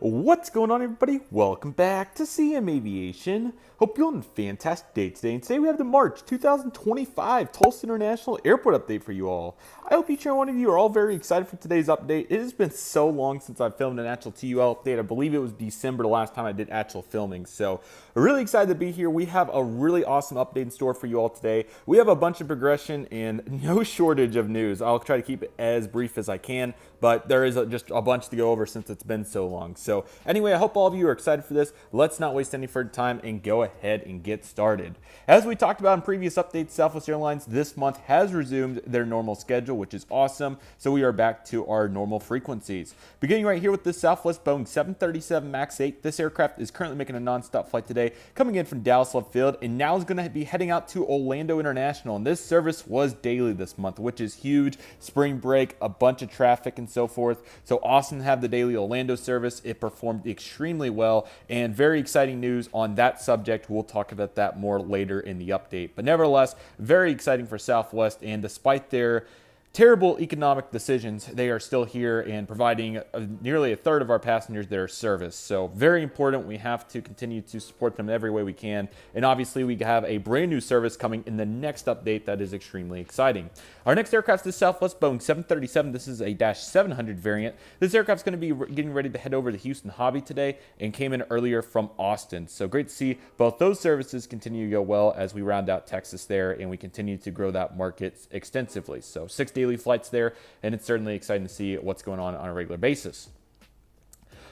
What's going on, everybody? Welcome back to CM Aviation. Hope you're on a fantastic day today. And today we have the March 2025 Tulsa International Airport update for you all. I hope each and one of you are all very excited for today's update. It has been so long since I've filmed an actual TUL update. I believe it was December the last time I did actual filming. So we're really excited to be here. We have a really awesome update in store for you all today. We have a bunch of progression and no shortage of news. I'll try to keep it as brief as I can, but there is just a bunch to go over since it's been so long. So anyway, I hope all of you are excited for this. Let's not waste any further time and go ahead and get started. As we talked about in previous updates, Southwest Airlines this month has resumed their normal schedule, which is awesome. So we are back to our normal frequencies. Beginning right here with this Southwest Boeing 737 MAX 8. This aircraft is currently making a non-stop flight today, coming in from Dallas Love Field, and now is going to be heading out to Orlando International. And this service was daily this month, which is huge. Spring break, a bunch of traffic and so forth. So awesome to have the daily Orlando service. It performed extremely well, and very exciting news on that subject. We'll talk about that more later in the update. But nevertheless, very exciting for Southwest, and despite their terrible economic decisions, they are still here and providing nearly a third of our passengers their service. So very important. We have to continue to support them in every way we can. And obviously we have a brand new service coming in the next update that is extremely exciting. Our next aircraft is Southwest Boeing 737. This is a -700 variant. This aircraft's going to be getting ready to head over to Houston Hobby today and came in earlier from Austin. So great to see both those services continue to go well as we round out Texas there and we continue to grow that market extensively. So 6 daily flights there, and it's certainly exciting to see what's going on a regular basis.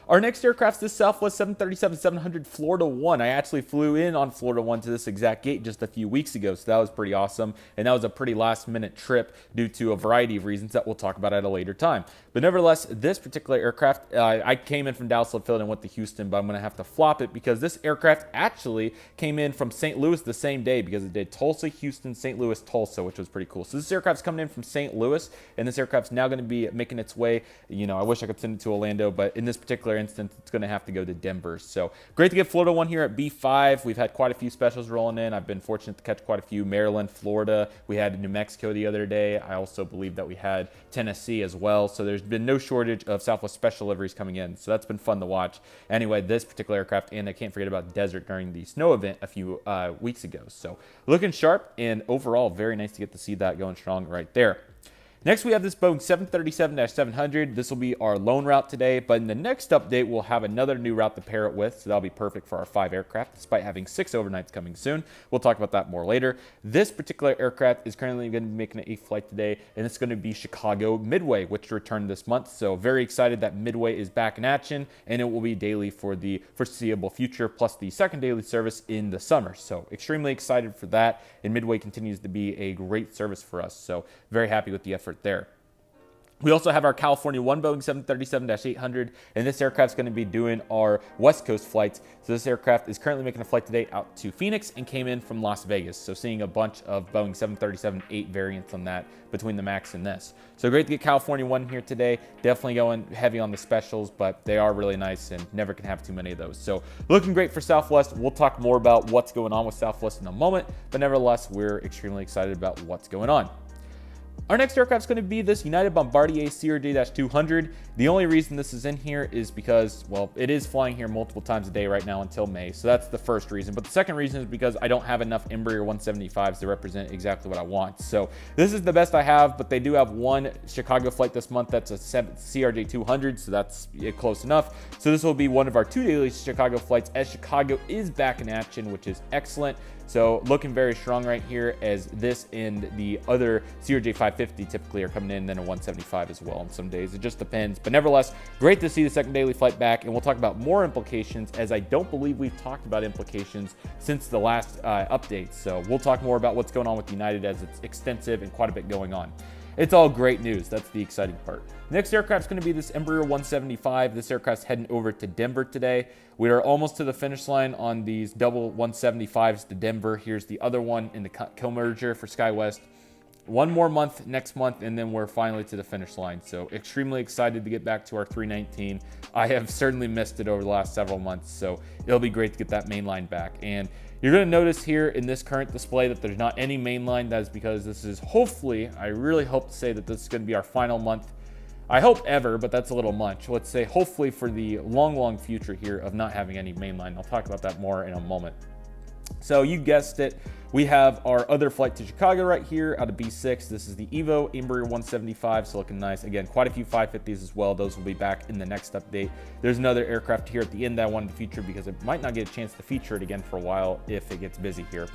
Our next aircraft is this Southwest 737-700 Florida 1. I actually flew in on Florida 1 to this exact gate just a few weeks ago, so that was pretty awesome. And that was a pretty last-minute trip due to a variety of reasons that we'll talk about at a later time. But nevertheless, this particular aircraft, I came in from Dallas Love Field and went to Houston, but I'm going to have to flop it because this aircraft actually came in from St. Louis the same day because it did Tulsa, Houston, St. Louis, Tulsa, which was pretty cool. So this aircraft's coming in from St. Louis, and this aircraft's now going to be making its way, I wish I could send it to Orlando, but in this particular instance, it's going to have to go to Denver. So great to get Florida 1 here at B5. We've had quite a few specials rolling in. I've been fortunate to catch quite a few. Maryland, Florida. We had New Mexico the other day. I also believe that we had Tennessee as well. So there's been no shortage of Southwest special deliveries coming in. So that's been fun to watch. Anyway, this particular aircraft, and I can't forget about Desert during the snow event a few weeks ago. So looking sharp, and overall very nice to get to see that going strong right there. Next, we have this Boeing 737-700. This will be our lone route today, but in the next update, we'll have another new route to pair it with, so that'll be perfect for our 5 aircraft, despite having 6 overnights coming soon. We'll talk about that more later. This particular aircraft is currently going to be making a flight today, and it's going to be Chicago Midway, which returned this month, so very excited that Midway is back in action, and it will be daily for the foreseeable future, plus the second daily service in the summer. So extremely excited for that, and Midway continues to be a great service for us, so very happy with the effort there. We also have our California 1 Boeing 737-800, and this aircraft's going to be doing our West Coast flights. So this aircraft is currently making a flight today out to Phoenix and came in from Las Vegas. So seeing a bunch of Boeing 737-8 variants on that between the MAX and this. So great to get California 1 here today. Definitely going heavy on the specials, but they are really nice and never can have too many of those. So looking great for Southwest. We'll talk more about what's going on with Southwest in a moment, but nevertheless, we're extremely excited about what's going on. Our next aircraft is going to be this United Bombardier CRJ-200. The only reason this is in here is because, well, it is flying here multiple times a day right now until May. So that's the first reason. But the second reason is because I don't have enough Embraer 175s to represent exactly what I want. So this is the best I have, but they do have one Chicago flight this month. That's a CRJ-200, so that's close enough. So this will be one of our 2 daily Chicago flights as Chicago is back in action, which is excellent. So looking very strong right here, as this and the other CRJ-550 typically are coming in, then a 175 as well on some days. It just depends. But nevertheless, great to see the second daily flight back, and we'll talk about more implications, as I don't believe we've talked about implications since the last update. So we'll talk more about what's going on with United, as it's extensive and quite a bit going on. It's all great news. That's the exciting part. Next aircraft is going to be this Embraer 175. This aircraft's heading over to Denver today. We are almost to the finish line on these double 175s to Denver. Here's the other one in the co-merger for SkyWest. One more month next month, and then we're finally to the finish line. So extremely excited to get back to our 319. I have certainly missed it over the last several months, so it'll be great to get that main line back. And you're going to notice here in this current display that there's not any main line. That is because this is hopefully, I really hope to say that this is going to be our final month I hope ever, but that's a little much. Let's say hopefully for the long future here of not having any mainline. I'll talk about that more in a moment. So you guessed it, we have our other flight to Chicago right here out of B6. This is the Evo Embraer 175, so looking nice. Again, quite a few 550s as well. Those will be back in the next update. There's another aircraft here at the end that I wanted to feature because it might not get a chance to feature it again for a while if it gets busy here.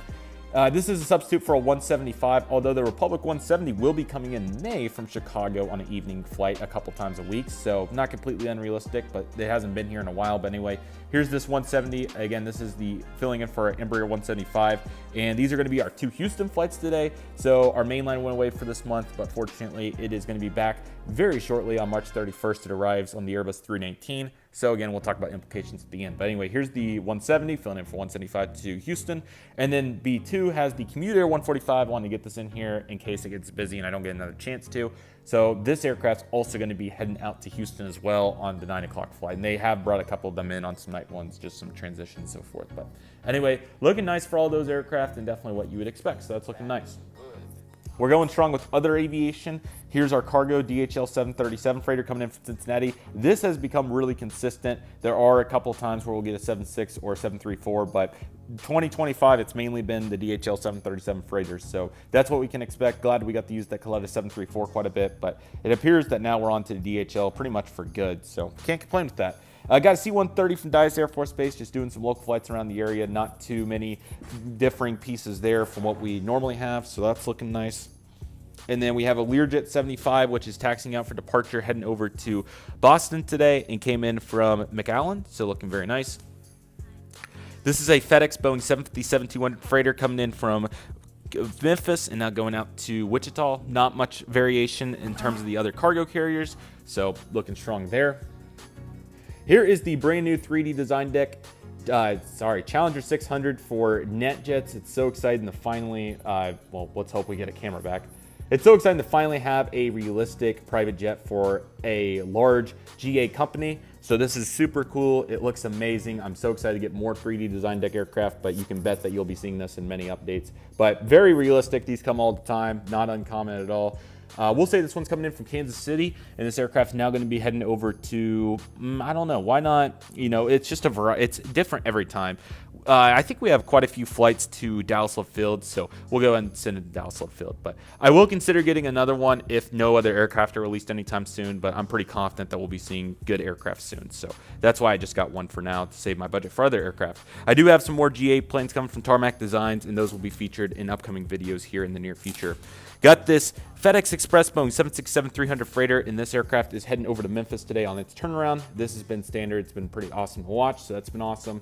This is a substitute for a 175, although the Republic 170 will be coming in May from Chicago on an evening flight a couple times a week, so not completely unrealistic, but it hasn't been here in a while. But anyway, here's this 170. Again, this is the filling in for our Embraer 175, and these are going to be our 2 Houston flights today. So our mainline went away for this month, but fortunately it is going to be back very shortly on March 31st. It arrives on the Airbus 319. So again, we'll talk about implications at the end. But anyway, here's the 170 filling in for 175 to Houston. And then B2 has the Commute Air 145. I want to get this in here in case it gets busy and I don't get another chance to. So this aircraft's also going to be heading out to Houston as well on the 9 o'clock flight. And they have brought a couple of them in on some night ones, just some transition and so forth. But anyway, looking nice for all those aircraft and definitely what you would expect. So that's looking nice. We're going strong with other aviation. Here's our cargo DHL 737 freighter coming in from Cincinnati. This has become really consistent. There are a couple of times where we'll get a 76 or a 734, but 2025, it's mainly been the DHL 737 freighters. So that's what we can expect. Glad we got to use that Coletta 734 quite a bit, but it appears that now we're on to the DHL pretty much for good. So can't complain with that. I got a C-130 from Dyess Air Force Base, just doing some local flights around the area. Not too many differing pieces there from what we normally have, so that's looking nice. And then we have a Learjet 75, which is taxiing out for departure, heading over to Boston today, and came in from McCauley, so looking very nice. This is a FedEx Boeing 757-200 freighter coming in from Memphis and now going out to Wichita. Not much variation in terms of the other cargo carriers, so looking strong there. Here is the brand new 3D design deck. Challenger 600 for NetJets. It's so exciting to finally, well, let's hope we get a camera back. It's so exciting to finally have a realistic private jet for a large GA company. So this is super cool. It looks amazing. I'm so excited to get more 3D design deck aircraft, but you can bet that you'll be seeing this in many updates. But very realistic. These come all the time. Not uncommon at all. We'll say this one's coming in from Kansas City, and this aircraft's now going to be heading over to, I don't know, why not? You know, it's just a variety. It's different every time. I think we have quite a few flights to Dallas Love Field, so we'll go and send it to Dallas Love Field. But I will consider getting another one if no other aircraft are released anytime soon, but I'm pretty confident that we'll be seeing good aircraft soon. So that's why I just got one for now to save my budget for other aircraft. I do have some more GA planes coming from Tarmac Designs, and those will be featured in upcoming videos here in the near future. Got this FedEx Express Boeing 767-300 freighter, and this aircraft is heading over to Memphis today on its turnaround. This has been standard. It's been pretty awesome to watch, so that's been awesome.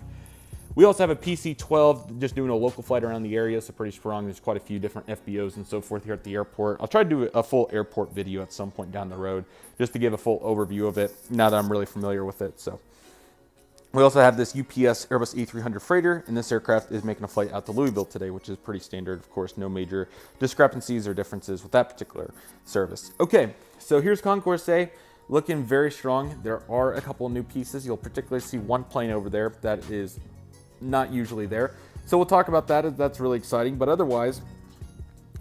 We also have a PC-12 just doing a local flight around the area, so pretty strong. There's quite a few different FBOs and so forth here at the airport. I'll try to do a full airport video at some point down the road just to give a full overview of it now that I'm really familiar with it. So we also have this UPS Airbus E300 freighter, and this aircraft is making a flight out to Louisville today, which is pretty standard. Of course, no major discrepancies or differences with that particular service. Okay, so here's Concourse A. Looking very strong. There are a couple of new pieces. You'll particularly see one plane over there that is not usually there. So we'll talk about that, as that's really exciting. But otherwise,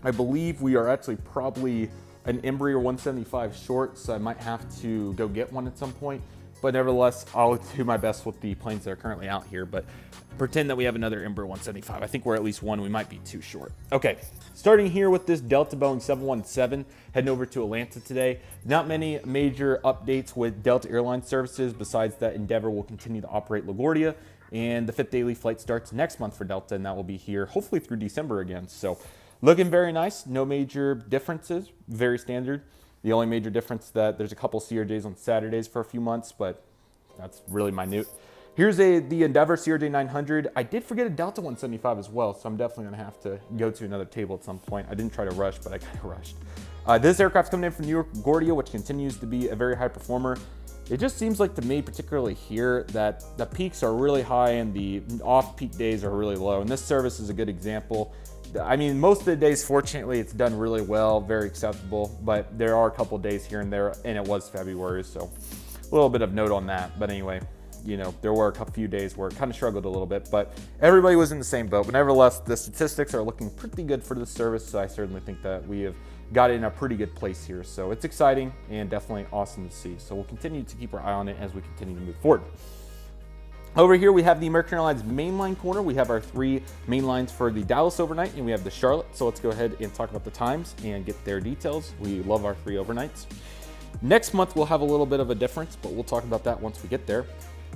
I believe we are actually probably an Embraer 175 short, so I might have to go get one at some point. But nevertheless, I'll do my best with the planes that are currently out here. But pretend that we have another Embraer 175. I think we're at least one. We might be too short. Okay, starting here with this Delta Boeing 717, heading over to Atlanta today. Not many major updates with Delta Airlines services, besides that Endeavor will continue to operate LaGuardia. And the 5th daily flight starts next month for Delta, and that will be here hopefully through December again. So looking very nice. No major differences. Very standard. The only major difference that there's a couple CRJs on Saturdays for a few months, but that's really minute. Here's the Endeavor CRJ 900. I did forget a Delta 175 as well, so I'm definitely going to have to go to another table at some point. I didn't try to rush, but I kind of rushed. This aircraft's coming in from New York LaGuardia, which continues to be a very high performer. It just seems like to me, particularly here, that the peaks are really high and the off-peak days are really low. And this service is a good example. I mean, most of the days, fortunately, it's done really well, very acceptable. But there are a couple days here and there, and it was February, so a little bit of note on that. But anyway, you know, there were a few days where it kind of struggled a little bit, but everybody was in the same boat. But nevertheless, the statistics are looking pretty good for the service, so I certainly think that we have got it in a pretty good place here. So it's exciting and definitely awesome to see. So we'll continue to keep our eye on it as we continue to move forward. Over here, we have the American Airlines mainline corner. We have our 3 main lines for the Dallas overnight, and we have the Charlotte. So let's go ahead and talk about the times and get their details. We love our 3 overnights. Next month, we'll have a little bit of a difference, but we'll talk about that once we get there.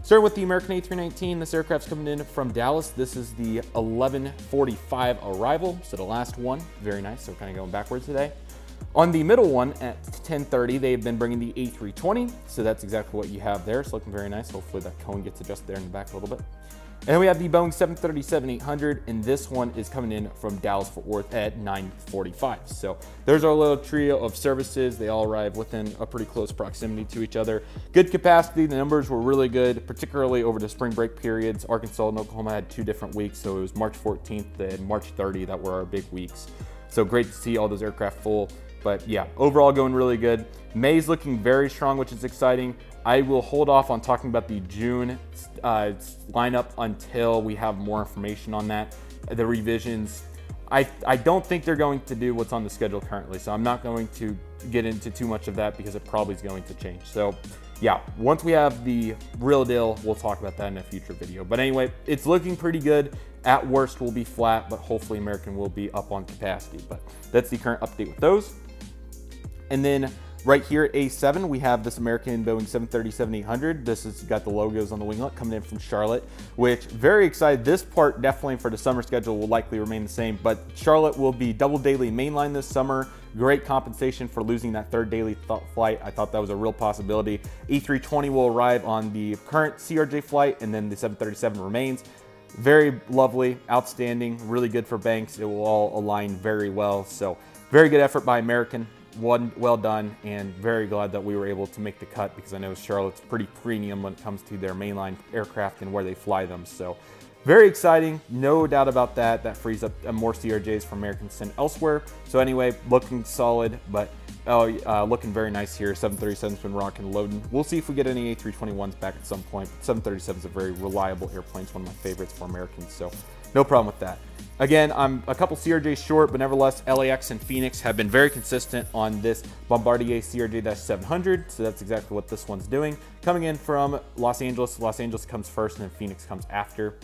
Starting with the American A319, this aircraft's coming in from Dallas. This is the 11:45 arrival, so the last one. Very nice, so we're kind of going backwards today. On the middle one at 10:30, they've been bringing the A320, so that's exactly what you have there. It's looking very nice. Hopefully that cone gets adjusted there in the back a little bit. And then we have the Boeing 737-800, and this one is coming in from Dallas-Fort Worth at 9:45. So there's our little trio of services. They all arrive within a pretty close proximity to each other. Good capacity. The numbers were really good, particularly over the spring break periods. Arkansas and Oklahoma had 2 different weeks, so it was March 14th and March 30 that were our big weeks. So great to see all those aircraft full. But yeah, overall going really good. May's looking very strong, which is exciting. I will hold off on talking about the June lineup until we have more information on that. The revisions, I don't think they're going to do what's on the schedule currently, so I'm not going to get into too much of that because it probably is going to change. So yeah, once we have the real deal, we'll talk about that in a future video. But anyway, it's looking pretty good. At worst, we'll be flat, but hopefully American will be up on capacity. But that's the current update with those. And then right here at A7, we have this American Boeing 737-800. This has got the logos on the winglet coming in from Charlotte, which very excited. This part definitely for the summer schedule will likely remain the same, but Charlotte will be double daily mainline this summer. Great compensation for losing that 3rd daily flight. I thought that was a real possibility. A320 will arrive on the current CRJ flight, and then the 737 remains. Very lovely, outstanding, really good for banks. It will all align very well. So very good effort by American. Well done, and very glad that we were able to make the cut because I know Charlotte's pretty premium when it comes to their mainline aircraft and where they fly them. So very exciting, no doubt about that. That frees up more CRJs for American to send elsewhere. So anyway, looking solid, but looking very nice here. 737's been rocking and loading. We'll see if we get any A321s back at some point. 737's a very reliable airplane. It's one of my favorites for Americans, so no problem with that. Again, I'm a couple CRJs short, but nevertheless, LAX and Phoenix have been very consistent on this Bombardier CRJ-700, so that's exactly what this one's doing. Coming in from Los Angeles. Los Angeles comes first, and then Phoenix comes after.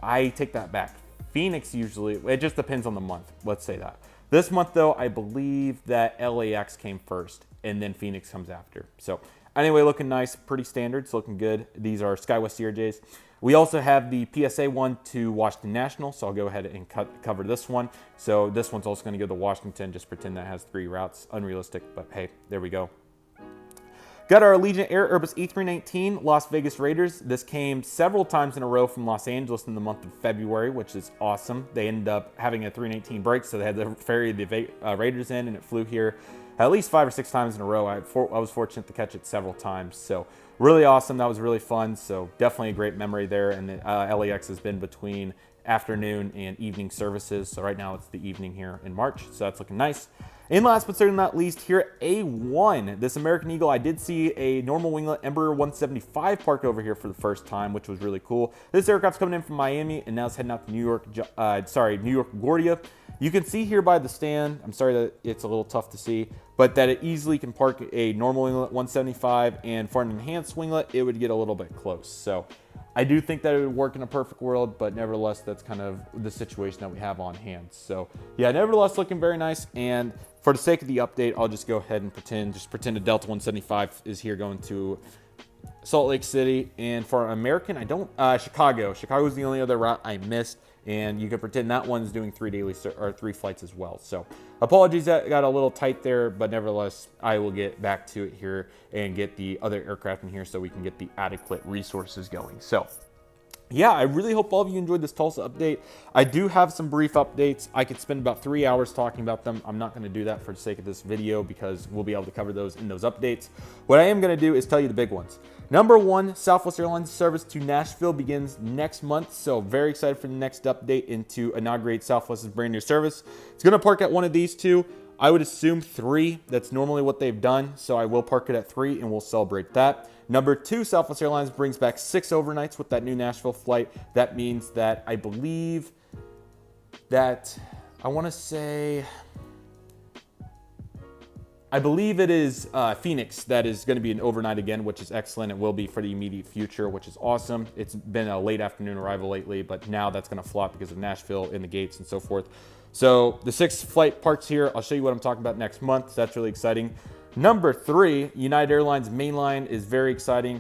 I take that back. Phoenix usually, it just depends on the month, let's say that. This month, though, I believe that LAX came first, and then Phoenix comes after. So anyway, looking nice, pretty standard, it's looking good. These are SkyWest CRJs. We also have the PSA one to Washington National, so I'll go ahead and cover this one. So this one's also going to go to Washington, just pretend that has 3 routes. Unrealistic, but hey, there we go. Got our Allegiant Air Airbus A319 Las Vegas Raiders. This came several times in a row from Los Angeles in the month of February, which is awesome. They ended up having a 319 break, so they had to ferry the Raiders in, and it flew here at least 5 or 6 times in a row. I was fortunate to catch it several times, so really awesome. That was really fun, so definitely a great memory there. And the LAX has been between afternoon and evening services, so right now it's the evening here in March, so that's looking nice. And last but certainly not least, here at A1, this American Eagle, I did see a normal winglet Embraer 175 parked over here for the first time, which was really cool. This aircraft's coming in from Miami, and now it's heading out to New York LaGuardia. You can see here by the stand, I'm sorry that it's a little tough to see, but that it easily can park a normal winglet 175, and for an enhanced winglet, it would get a little bit close. So I do think that it would work in a perfect world, but nevertheless, that's kind of the situation that we have on hand. So yeah, nevertheless, looking very nice. And for the sake of the update, I'll just go ahead and pretend a Delta 175 is here going to Salt Lake City. And for American, Chicago. Chicago is the only other route I missed. And you can pretend that one's doing 3 flights as well. So apologies that got a little tight there, but nevertheless, I will get back to it here and get the other aircraft in here so we can get the adequate resources going. So yeah, I really hope all of you enjoyed this Tulsa update. I do have some brief updates. I could spend about 3 hours talking about them. I'm not going to do that for the sake of this video because we'll be able to cover those in those updates. What I am going to do is tell you the big ones. Number 1, Southwest Airlines service to Nashville begins next month, so very excited for the next update and to inaugurate Southwest's brand new service. It's going to park at one of these two. I would assume 3. That's normally what they've done, so I will park it at 3, and we'll celebrate that. Number 2, Southwest Airlines brings back 6 overnights with that new Nashville flight. That means that I believe that, I believe it is Phoenix that is going to be an overnight again, which is excellent. It will be for the immediate future, which is awesome. It's been a late afternoon arrival lately, but now that's going to flop because of Nashville and the gates and so forth. So the 6 flight parts here, I'll show you what I'm talking about next month. So that's really exciting. Number 3, United Airlines mainline is very exciting.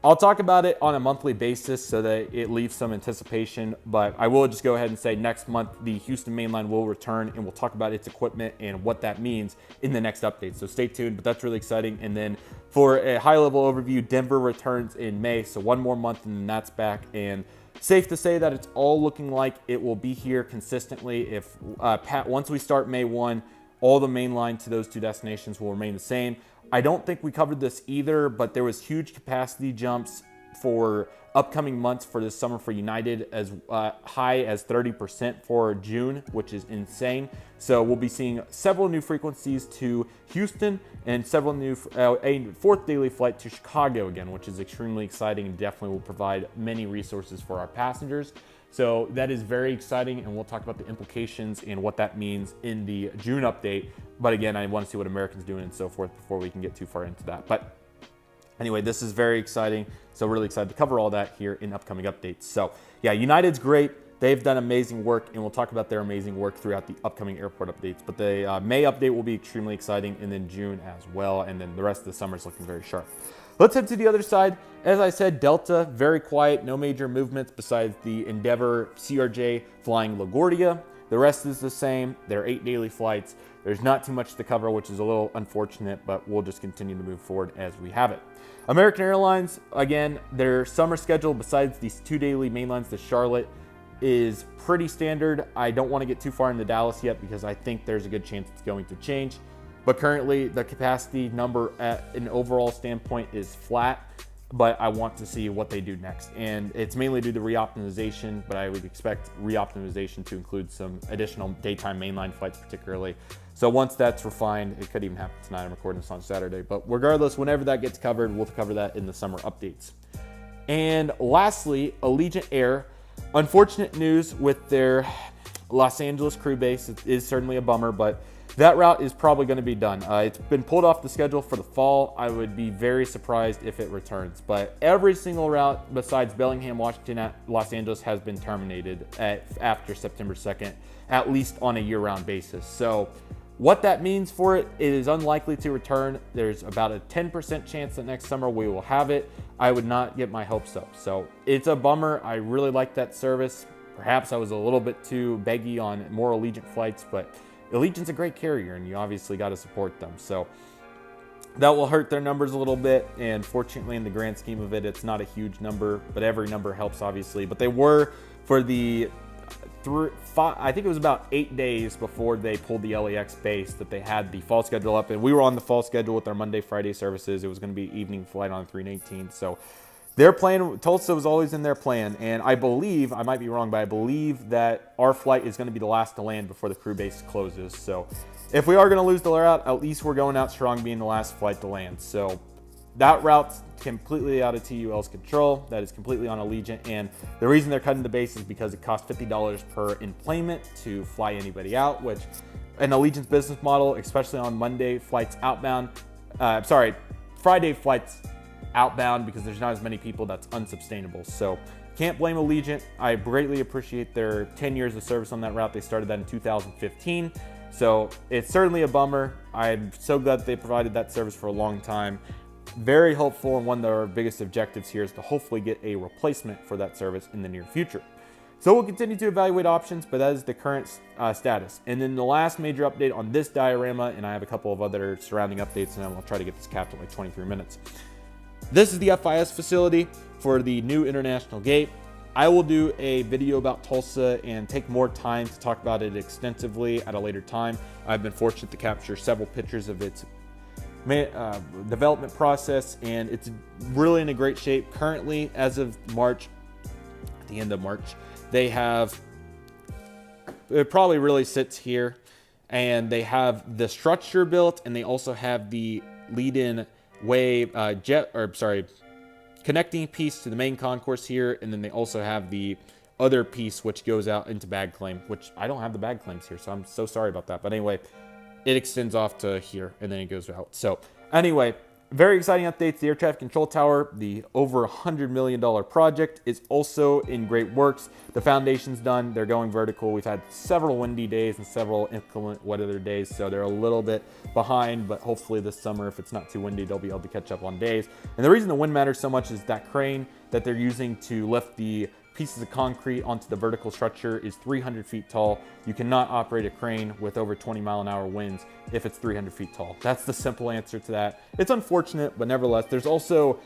I'll talk about it on a monthly basis so that it leaves some anticipation, but I will just go ahead and say next month the Houston mainline will return, and we'll talk about its equipment and what that means in the next update. So stay tuned, but that's really exciting. And then for a high-level overview, Denver returns in May, so 1 more month and then that's back. And safe to say that it's all looking like it will be here consistently. If once we start May 1, all the main line to those 2 destinations will remain the same. I don't think we covered this either, but there was huge capacity jumps for upcoming months for this summer for United, as high as 30% for June, which is insane. So we'll be seeing several new frequencies to Houston and several new a 4th daily flight to Chicago again, which is extremely exciting and definitely will provide many resources for our passengers. So that is very exciting, and we'll talk about the implications and what that means in the June update. But again, I want to see what American's doing and so forth before we can get too far into that. But anyway, this is very exciting. So really excited to cover all that here in upcoming updates. So yeah, United's great. They've done amazing work, and we'll talk about their amazing work throughout the upcoming airport updates. But the May update will be extremely exciting, and then June as well. And then the rest of the summer is looking very sharp. Let's head to the other side. As I said, Delta, very quiet, no major movements besides the Endeavor CRJ flying LaGuardia. The rest is the same. There are 8 daily flights. There's not too much to cover, which is a little unfortunate, but we'll just continue to move forward as we have it. American Airlines, again, their summer schedule, besides these 2 daily mainlines to Charlotte, is pretty standard. I don't want to get too far into Dallas yet because I think there's a good chance it's going to change. But currently, the capacity number at an overall standpoint is flat, but I want to see what they do next. And it's mainly due to reoptimization, but I would expect reoptimization to include some additional daytime mainline flights particularly. So once that's refined, it could even happen tonight. I'm recording this on Saturday. But regardless, whenever that gets covered, we'll cover that in the summer updates. And lastly, Allegiant Air. Unfortunate news with their Los Angeles crew base. It is certainly a bummer, but that route is probably going to be done. It's been pulled off the schedule for the fall. I would be very surprised if it returns. But every single route besides Bellingham, Washington, at Los Angeles has been terminated after September 2nd, at least on a year-round basis. So what that means for it is unlikely to return. There's about a 10% chance that next summer we will have it. I would not get my hopes up. So it's a bummer. I really like that service. Perhaps I was a little bit too beggy on more Allegiant flights, but Allegiant's a great carrier, and you obviously got to support them. So that will hurt their numbers a little bit, and fortunately, in the grand scheme of it, it's not a huge number, but every number helps, obviously. But they were, for the I think it was about 8 days before they pulled the LAX base, that they had the fall schedule up, and we were on the fall schedule with our Monday, Friday services. It was going to be evening flight on 3/18, so their plan, Tulsa was always in their plan, and I believe, I might be wrong, but I believe that our flight is going to be the last to land before the crew base closes. So if we are going to lose the route, at least we're going out strong being the last flight to land. So that route's completely out of TUL's control. That is completely on Allegiant, and the reason they're cutting the base is because it costs $50 per enplanement to fly anybody out, which in Allegiant's business model, especially on Monday flights outbound, Friday flights outbound, because there's not as many people, that's unsustainable. So can't blame Allegiant. I greatly appreciate their 10 years of service on that route. They started that in 2015. So it's certainly a bummer. I'm so glad that they provided that service for a long time. Very hopeful, and one of our biggest objectives here is to hopefully get a replacement for that service in the near future. So we'll continue to evaluate options, but that is the current status. And then the last major update on this diorama, and I have a couple of other surrounding updates, and I'll try to get this capped in like 23 minutes. This is the FIS facility for the new international gate. I will do a video about Tulsa and take more time to talk about it extensively at a later time. I've been fortunate to capture several pictures of its development process, and it's really in a great shape. Currently, as of March, at the end of March, they have, it probably really sits here and they have the structure built, and they also have the lead-in way connecting piece to the main concourse here, and then they also have the other piece which goes out into bag claim, which I don't have the bag claims here, so I'm so sorry about that. But anyway, it extends off to here, and then it goes out. So anyway, very exciting updates. The air traffic control tower, the over $100 million project, is also in great works. The foundation's done. They're going vertical. We've had several windy days and several inclement weather days, so they're a little bit behind, but hopefully this summer, if it's not too windy, they'll be able to catch up on days. And the reason the wind matters so much is that crane that they're using to lift the pieces of concrete onto the vertical structure is 300 feet tall. You cannot operate a crane with over 20-mile-an-hour winds if it's 300 feet tall. That's the simple answer to that. It's unfortunate, but nevertheless, there's also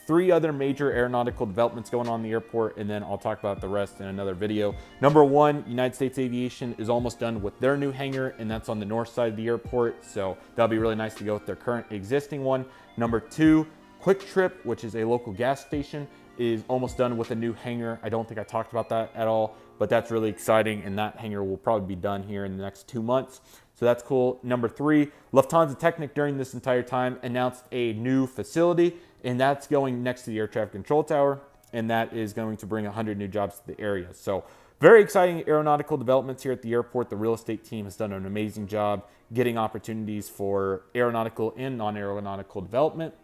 3 other major aeronautical developments going on in the airport, and then I'll talk about the rest in another video. Number 1, United States Aviation is almost done with their new hangar, and that's on the north side of the airport, so that'll be really nice to go with their current existing one. Number 2, Quick Trip, which is a local gas station, is almost done with a new hangar. I don't think I talked about that at all, but that's really exciting, and that hangar will probably be done here in the next 2 months. So that's cool. Number 3, Lufthansa Technik during this entire time announced a new facility, and that's going next to the air traffic control tower, and that is going to bring 100 new jobs to the area. So very exciting aeronautical developments here at the airport. The real estate team has done an amazing job getting opportunities for aeronautical and non-aeronautical development.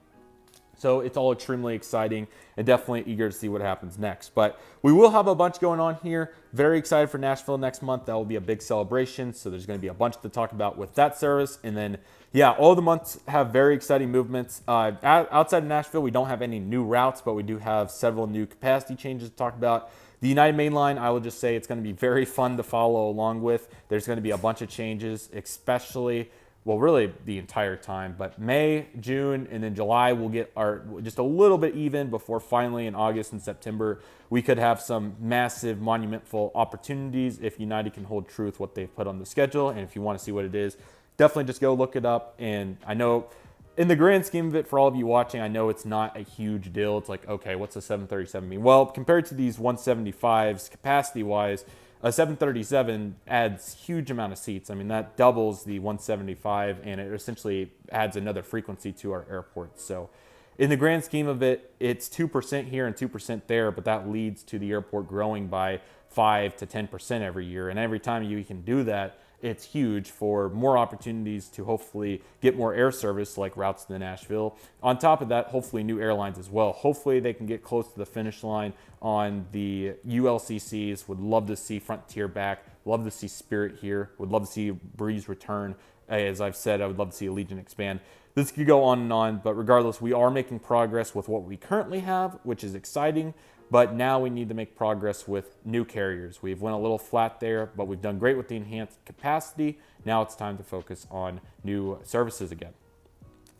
So it's all extremely exciting and definitely eager to see what happens next. But we will have a bunch going on here. Very excited for Nashville next month. That will be a big celebration. So there's going to be a bunch to talk about with that service. And then, yeah, all the months have very exciting movements. Outside of Nashville, we don't have any new routes, but we do have several new capacity changes to talk about. The United Mainline, I will just say it's going to be very fun to follow along with. There's going to be a bunch of changes, especially, well, really the entire time, but May, June, and then July we'll get our just a little bit even before finally in August and September we could have some massive monumental opportunities if United can hold true with what they've put on the schedule. And if you want to see what it is, definitely just go look it up. And I know in the grand scheme of it, for all of you watching, I know it's not a huge deal. It's like, okay, what's a 737 mean? Well, compared to these 175s capacity-wise, a 737 adds huge amount of seats. I mean, that doubles the 175, and it essentially adds another frequency to our airport. So in the grand scheme of it, it's 2% here and 2% there, but that leads to the airport growing by 5 to 10% every year. And every time you can do that, it's huge for more opportunities to hopefully get more air service like routes to Nashville. On top of that, hopefully new airlines as well. Hopefully they can get close to the finish line on the ULCCs. Would love to see Frontier back. Love to see Spirit here. Would love to see Breeze return. As I've said, I would love to see Allegiant expand. This could go on and on, but regardless, we are making progress with what we currently have, which is exciting. But now we need to make progress with new carriers. We've went a little flat there, but we've done great with the enhanced capacity. Now it's time to focus on new services again.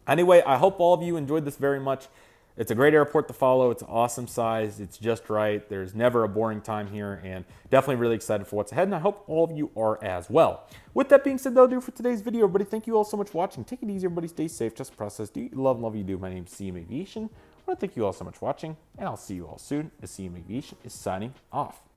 Anyway, I hope all of you enjoyed this very much. It's a great airport to follow. It's an awesome size. It's just right. There's never a boring time here, and definitely really excited for what's ahead, and I hope all of you are as well. With that being said, that'll do for today's video, everybody. Thank you all so much for watching. Take it easy, everybody. Stay safe. Just process. Do you love you do. My name is CM Aviation. I want to thank you all so much for watching, and I'll see you all soon as CM Aviation is signing off.